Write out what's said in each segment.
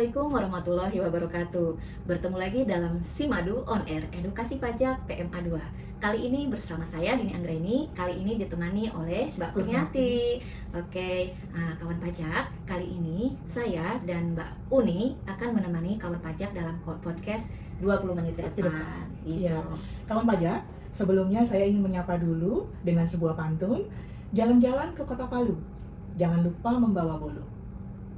Assalamualaikum warahmatullahi wabarakatuh. Bertemu lagi dalam Simadu On Air Edukasi Pajak PMA 2. Kali ini bersama saya Dini Anggraini. Kali ini ditemani oleh Mbak Kurniati. Oke, kawan pajak, kali ini saya dan Mbak Uni akan menemani kawan pajak dalam podcast 20 menit ke depan. Iya, kawan pajak, sebelumnya saya ingin menyapa dulu dengan sebuah pantun. Jalan-jalan ke Kota Palu, jangan lupa membawa bolu.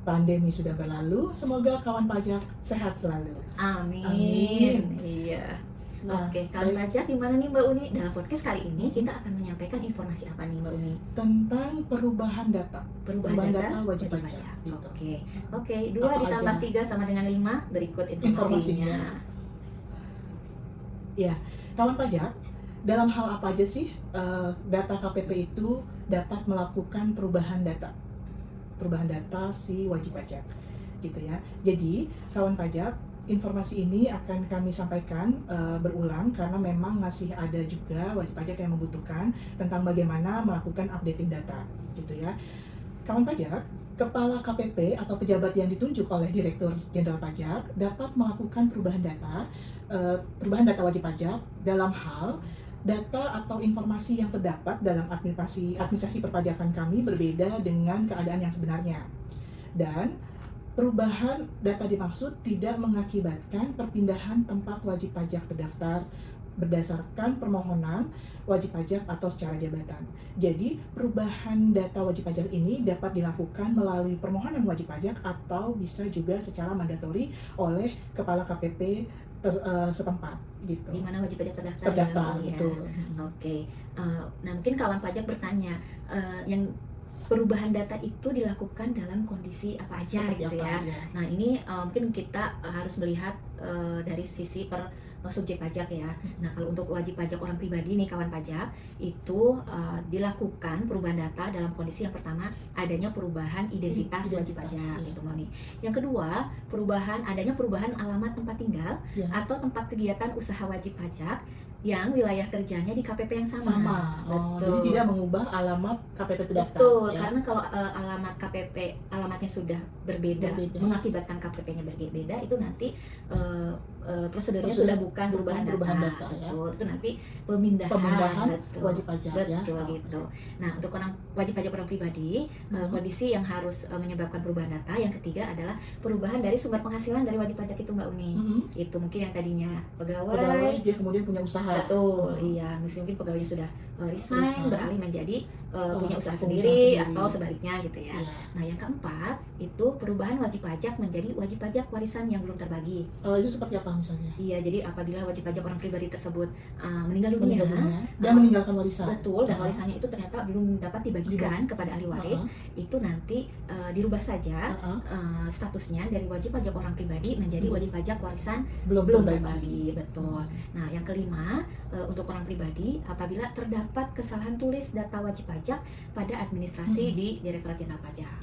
Pandemi sudah berlalu, semoga kawan pajak sehat selalu. Amin. Amin. Iya. Nah, Oke, kawan pajak gimana nih Mbak Uni? Dalam podcast kali ini kita akan menyampaikan informasi apa nih Mbak Uni? tentang perubahan data. Perubahan data wajib pajak. Gitu. Oke, 2 Apa ditambah aja? 3 sama dengan 5. Berikut informasinya. Informasinya. Ya, kawan pajak, dalam hal apa aja sih data KPP itu dapat melakukan perubahan data si wajib pajak, gitu ya. Jadi, kawan pajak, informasi ini akan kami sampaikan berulang karena memang masih ada juga wajib pajak yang membutuhkan tentang bagaimana melakukan updating data, gitu ya. Kawan pajak, Kepala KPP atau pejabat yang ditunjuk oleh Direktur Jenderal Pajak dapat melakukan perubahan data wajib pajak dalam hal data atau informasi yang terdapat dalam administrasi perpajakan kami berbeda dengan keadaan yang sebenarnya. Dan perubahan data dimaksud tidak mengakibatkan perpindahan tempat wajib pajak terdaftar berdasarkan permohonan wajib pajak atau secara jabatan. Jadi, perubahan data wajib pajak ini dapat dilakukan melalui permohonan wajib pajak atau bisa juga secara mandatori oleh Kepala KPP setempat, gitu. Di mana wajib pajak terdaftar ya. Betul. Oke. Nah, mungkin kawan pajak bertanya, yang perubahan data itu dilakukan dalam kondisi apa aja Seperti gitu apa, ya. ya. Nah, ini mungkin kita harus melihat dari sisi subjek pajak ya. Nah, kalau untuk wajib pajak orang pribadi nih kawan pajak, itu dilakukan perubahan data dalam kondisi yang pertama adanya perubahan identitas wajib pajak gitu Moni. Yang kedua, adanya perubahan alamat tempat tinggal Ya. atau tempat kegiatan usaha wajib pajak yang wilayah kerjanya di KPP yang sama. Oh, Betul. jadi tidak mengubah alamat KPP terdaftar. Betul, ya. karena kalau alamat KPP alamatnya sudah berbeda. Mengakibatkan KPP-nya berbeda, itu nanti prosedurnya sudah bukan perubahan data. ya. Betul, itu nanti pemindahan betul. wajib pajak ya. Betul gitu. Nah, untuk wajib pajak orang pribadi, kondisi yang harus menyebabkan perubahan data yang ketiga adalah perubahan dari sumber penghasilan dari wajib pajak itu Mbak Uni. Itu mungkin yang tadinya pegawai Dia kemudian punya usaha. betul, iya, mungkin pegawainya sudah resign, beralih menjadi punya usaha pengusaha sendiri sendiri. atau sebaliknya gitu ya. Iya. Nah, yang keempat itu perubahan wajib pajak menjadi wajib pajak warisan yang belum terbagi. Itu seperti apa misalnya? Iya, jadi apabila wajib pajak orang pribadi tersebut meninggal dunia, dan meninggalkan warisan. betul, dan warisannya itu ternyata belum dapat dibagikan kepada ahli waris, itu nanti dirubah saja statusnya dari wajib pajak orang pribadi menjadi wajib pajak warisan belum terbagi. Betul. Nah, yang kelima, untuk orang pribadi apabila terdapat kesalahan tulis data wajib pajak pada administrasi di Direktorat Jenderal Pajak.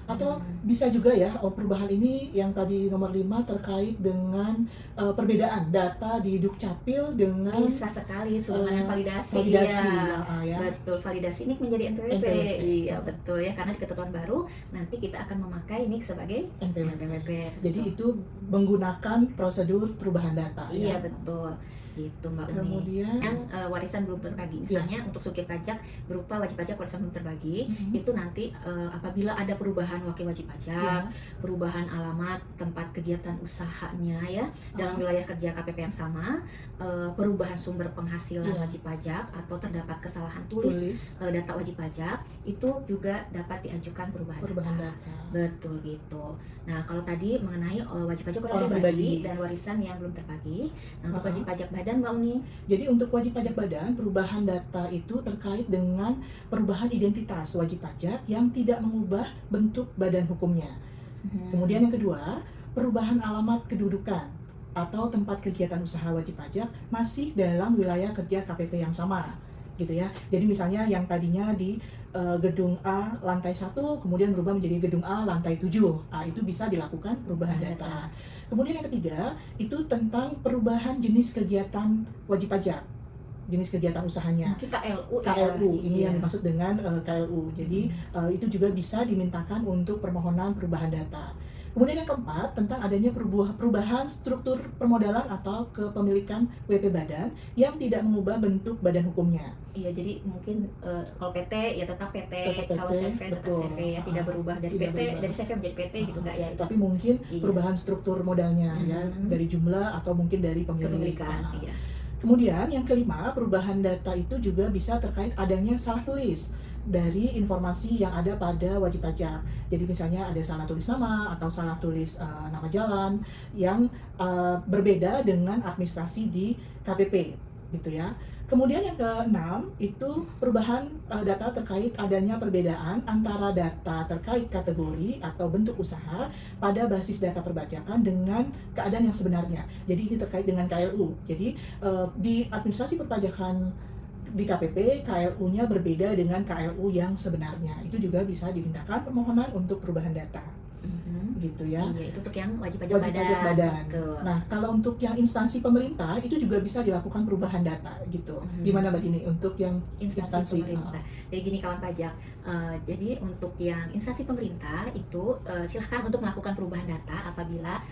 Atau bisa juga ya, perubahan ini yang tadi nomor 5 terkait dengan perbedaan data di Dukcapil dengan Bisa sekali sehubungan dengan validasi. ya. Betul, validasi NIK menjadi NPWP. NPWP. Iya, betul ya, karena di ketentuan baru nanti kita akan memakai NIK sebagai NPWP. Jadi itu menggunakan prosedur perubahan data. Iya, ya. betul. Gitu Mbak Uni. Kemudian Yang warisan belum terbagi, misalnya untuk subjek pajak berupa wajib pajak warisan belum terbagi, itu nanti apabila ada perubahan wakil wajib pajak, perubahan alamat tempat kegiatan usahanya ya dalam wilayah kerja KPP yang sama, perubahan sumber penghasilan wajib pajak atau terdapat kesalahan tulis data wajib pajak, itu juga dapat diajukan perubahan data. Betul gitu. Nah, kalau tadi mengenai wajib pajak orang pribadi dan warisan yang belum terbagi, nah untuk wajib pajak badan Mbak Uni. Jadi untuk wajib pajak badan, perubahan data itu terkait dengan perubahan identitas wajib pajak yang tidak mengubah bentuk badan hukumnya. Kemudian yang kedua, perubahan alamat kedudukan atau tempat kegiatan usaha wajib pajak masih dalam wilayah kerja KPP yang sama, gitu ya. Jadi misalnya yang tadinya di gedung A lantai 1 kemudian berubah menjadi gedung A lantai 7. Itu bisa dilakukan perubahan data. Kemudian yang ketiga, itu tentang perubahan jenis kegiatan wajib pajak. Jenis kegiatan usahanya. Mungkin KLU ini yang dimaksud dengan KLU. Jadi itu juga bisa dimintakan untuk permohonan perubahan data. Kemudian yang keempat, tentang adanya perubahan struktur permodalan atau kepemilikan WP Badan yang tidak mengubah bentuk badan hukumnya. Iya, jadi mungkin kalau PT ya tetap PT, Tetap PT, kalau CV tetap betul. CV ya, tidak berubah dari Tidak PT, berubah. dari CV menjadi PT gitu nggak ya? Tapi mungkin Iya. perubahan struktur modalnya ya, dari jumlah atau mungkin dari pemilik. Kepemilikan, iya. Kemudian yang kelima, perubahan data itu juga bisa terkait adanya salah tulis dari informasi yang ada pada wajib pajak. Jadi misalnya ada salah tulis nama atau salah tulis nama jalan yang berbeda dengan administrasi di KPP gitu ya. Kemudian yang keenam itu perubahan data terkait adanya perbedaan antara data terkait kategori atau bentuk usaha pada basis data perpajakan dengan keadaan yang sebenarnya. Jadi ini terkait dengan KLU. Jadi di administrasi perpajakan di KPP, KLU-nya berbeda dengan KLU yang sebenarnya. Itu juga bisa dimintakan permohonan untuk perubahan data. Gitu ya. Iya, itu untuk yang wajib pajak badan. Betul. Nah, kalau untuk yang instansi pemerintah itu juga bisa dilakukan perubahan data gitu. Gimana Mbak Dini untuk yang instansi pemerintah? Jadi gini kawan pajak, jadi untuk yang instansi pemerintah itu silahkan untuk melakukan perubahan data apabila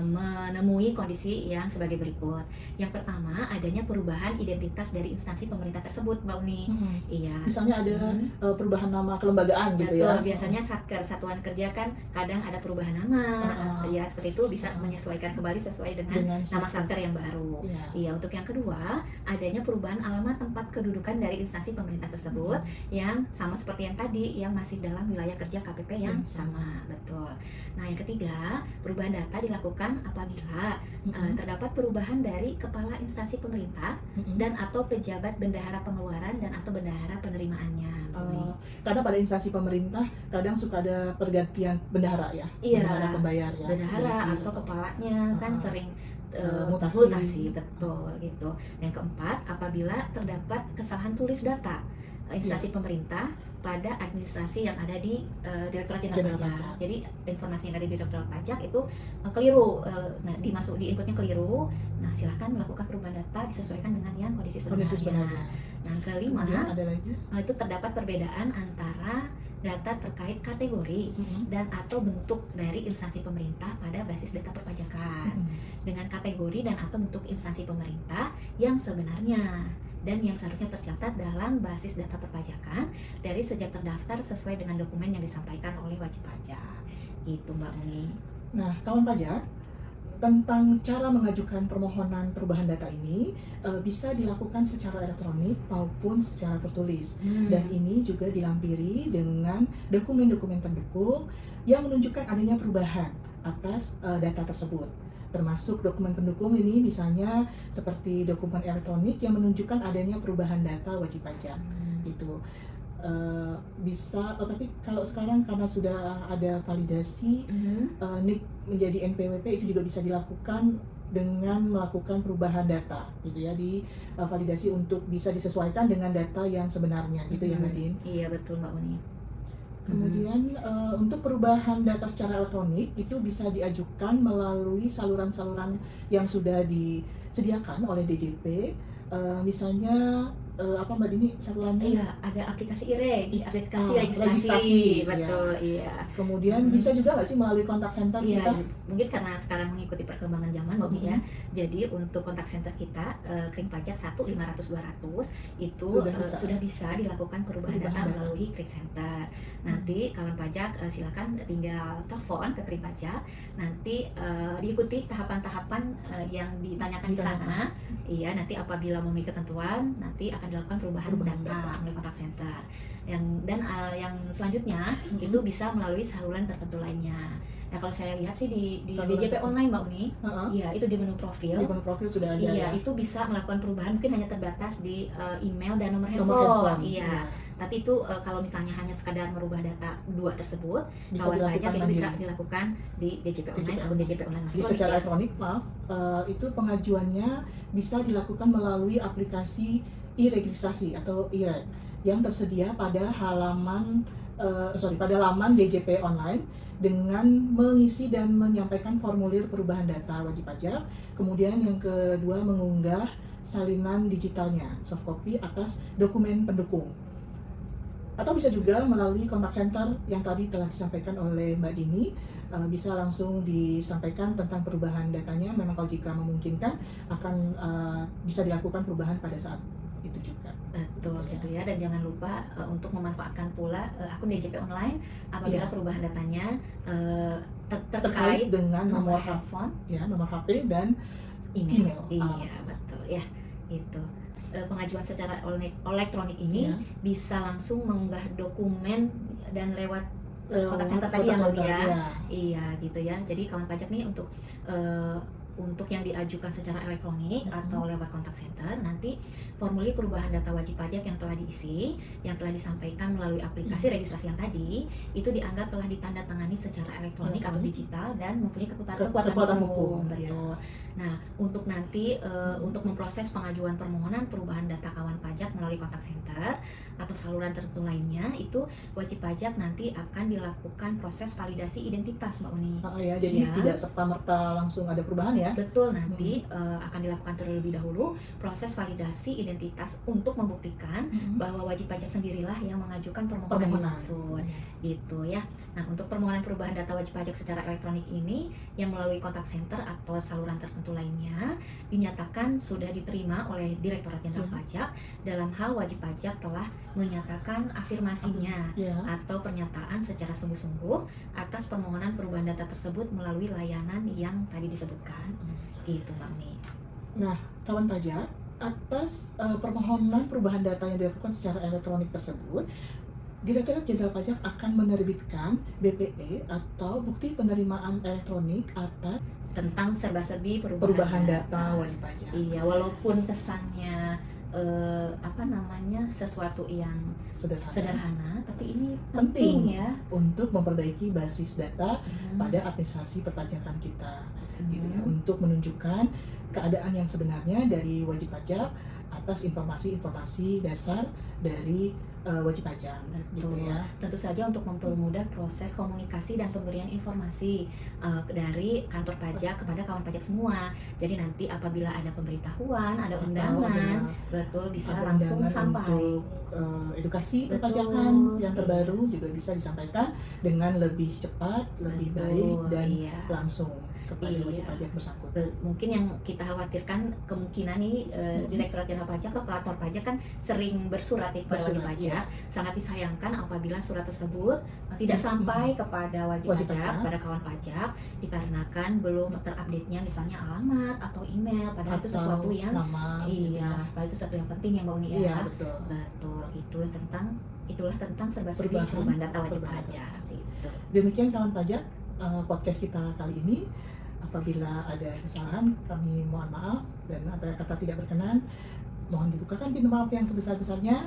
menemui kondisi yang sebagai berikut. Yang pertama, adanya perubahan identitas dari instansi pemerintah tersebut, Mbak Uni. Iya. Misalnya ada perubahan nama kelembagaan gitu ya. Biasanya Satker, Satuan Kerja kan kadang ada perubahan nama, ya seperti itu bisa menyesuaikan kembali sesuai dengan nama Satker yang baru. Iya, untuk yang kedua, adanya perubahan alamat tempat kedudukan dari instansi pemerintah tersebut yang sama seperti yang tadi, yang masih dalam wilayah kerja KPP yang sama, betul. Nah, yang ketiga, perubahan data dilakukan apabila terdapat perubahan dari kepala instansi pemerintah dan atau pejabat bendahara pengeluaran dan atau bendahara penerimaannya. Karena pada instansi pemerintah kadang suka ada pergantian bendahara ya, bendahara pembayar ya, bendahara atau kepalanya kan sering mutasi, betul gitu. Yang keempat, apabila terdapat kesalahan tulis data instansi pemerintah pada administrasi yang ada di Direktorat Jenderal Pajak. Jadi informasi yang ada di Direktorat Pajak itu keliru, nah di inputnya keliru. Nah, silahkan melakukan perubahan data disesuaikan dengan yang kondisi sebenarnya. Nah, kelima, ada lagi itu terdapat perbedaan antara data terkait kategori dan atau bentuk dari instansi pemerintah pada basis data perpajakan dengan kategori dan atau bentuk instansi pemerintah yang sebenarnya dan yang seharusnya tercatat dalam basis data perpajakan dari sejak terdaftar sesuai dengan dokumen yang disampaikan oleh wajib pajak. Gitu Mbak Uni. Nah, kawan pajak, tentang cara mengajukan permohonan perubahan data ini bisa dilakukan secara elektronik maupun secara tertulis. Dan ini juga dilampiri dengan dokumen-dokumen pendukung yang menunjukkan adanya perubahan atas data tersebut. Termasuk dokumen pendukung ini misalnya seperti dokumen elektronik yang menunjukkan adanya perubahan data wajib pajak. Itu bisa, tapi kalau sekarang karena sudah ada validasi NIK menjadi NPWP itu juga bisa dilakukan dengan melakukan perubahan data gitu ya, di validasi untuk bisa disesuaikan dengan data yang sebenarnya gitu ya Mbak Din. Iya betul Mbak Uni. Kemudian untuk perubahan data secara elektronik itu bisa diajukan melalui saluran-saluran yang sudah disediakan oleh DJP, misalnya apa Mbak Dini salurannya? Iya, ada aplikasi aplikasi registrasi, betul, iya. Kemudian bisa juga nggak sih melalui kontak center kita? Mungkin karena sekarang mengikuti perkembangan zaman Mbak Uni ya. Jadi untuk kontak center kita Kering Pajak 1-500-200 itu sudah bisa dilakukan perubahan data melalui Kering Center. Nanti kawan pajak silakan tinggal telepon ke Kering Pajak, nanti diikuti tahapan-tahapan yang ditanyakan di sana. Iya, nanti apabila memenuhi ketentuan, nanti akan dilakukan perubahan data melalui kontak center. Yang selanjutnya itu bisa melalui saluran tertentu lainnya. Nah, kalau saya lihat sih di DJP online Mbak Uni, iya itu di menu profil. Di menu profil sudah ada. Iya, itu bisa melakukan perubahan, mungkin hanya terbatas di email dan nomor handphone. Iya. Tapi itu kalau misalnya hanya sekadar merubah data dua tersebut, kawan pajak itu bisa dilakukan di DJP online atau DJP online. Di secara elektronik, itu pengajuannya bisa dilakukan melalui aplikasi e-registrasi atau e-reg yang tersedia pada pada laman DJP online dengan mengisi dan menyampaikan formulir perubahan data wajib pajak. Kemudian yang kedua, mengunggah salinan digitalnya, soft copy atas dokumen pendukung. Atau bisa juga melalui kontak center yang tadi telah disampaikan oleh Mbak Dini, bisa langsung disampaikan tentang perubahan datanya. Memang kalau jika memungkinkan akan bisa dilakukan perubahan pada saat itu juga. Betul Gitu gitu ya, dan jangan lupa untuk memanfaatkan pula akun DJP online apabila Iya. perubahan datanya Terkait terkait dengan nomor nomor handphone, nomor HP dan email. email. Iya, betul ya. Itu. Pengajuan secara elektronik ini Iya. bisa langsung mengunggah dokumen dan lewat kontak Lewat center tadi ya, kontak Mbak center, ya. iya. Iya, gitu ya. Jadi kawan pajak nih untuk yang diajukan secara elektronik atau lewat kontak center, nanti formulir perubahan data wajib pajak yang telah diisi, yang telah disampaikan melalui aplikasi registrasi yang tadi, itu dianggap telah ditandatangani secara elektronik atau digital dan mempunyai kekuatan hukum. Betul. Nah, untuk nanti untuk memproses pengajuan permohonan perubahan data kawan pajak melalui kontak center atau saluran tertentu lainnya, itu wajib pajak nanti akan dilakukan proses validasi identitas, Mbak Uni. Ya, jadi Ya. tidak serta-merta langsung ada perubahan ya. Betul, nanti akan dilakukan terlebih dahulu proses validasi identitas untuk membuktikan bahwa wajib pajak sendirilah yang mengajukan permohonan dimaksud. Gitu ya. Nah, untuk permohonan perubahan data wajib pajak secara elektronik ini yang melalui kontak center atau saluran tertentu lainnya dinyatakan sudah diterima oleh Direktorat Jenderal Pajak dalam hal wajib pajak telah menyatakan afirmasinya Ya. atau pernyataan secara sungguh-sungguh atas permohonan perubahan data tersebut melalui layanan yang tadi disebutkan. Gitu, Mbak Uni. Nah, kawan pajak, atas permohonan perubahan data yang dilakukan secara elektronik tersebut, Direktorat Jenderal Pajak akan menerbitkan BPE atau bukti penerimaan elektronik atas Tentang serba-serbi perubahan data wajib pajak. Iya, walaupun kesannya sesuatu yang sederhana, tapi ini penting ya untuk memperbaiki basis data pada administrasi perpajakan kita, gitu ya, untuk menunjukkan keadaan yang sebenarnya dari wajib pajak atas informasi-informasi dasar dari wajib pajak. Betul. Gitu ya. Tentu saja untuk mempermudah proses komunikasi dan pemberian informasi dari kantor pajak kepada kawan pajak semua. Jadi nanti apabila ada pemberitahuan, ada undangan, betul, bisa ada langsung undangan sampai. untuk edukasi Betul. perpajakan yang terbaru juga bisa disampaikan dengan lebih cepat, lebih baik dan langsung kepada wajib pajak bersangkutan. Mungkin yang kita khawatirkan kemungkinan nih Direktorat Jenderal Pajak atau kantor pajak kan sering bersurat nih kepada wajib pajak. Sangat disayangkan apabila surat tersebut tidak sampai kepada wajib pajak, pada kawan pajak, dikarenakan belum terupdate-nya misalnya alamat atau email, padahal itu sesuatu yang nama, padahal itu sesuatu yang penting ya, Mbak Uni ya. Iya, betul. Betul. Itulah tentang serba-serbi perubahan data wajib pajak. Gitu. Demikian kawan pajak podcast kita kali ini. Apabila ada kesalahan, kami mohon maaf, dan ada kata tidak berkenan, mohon dibukakan pintu maaf yang sebesar-besarnya.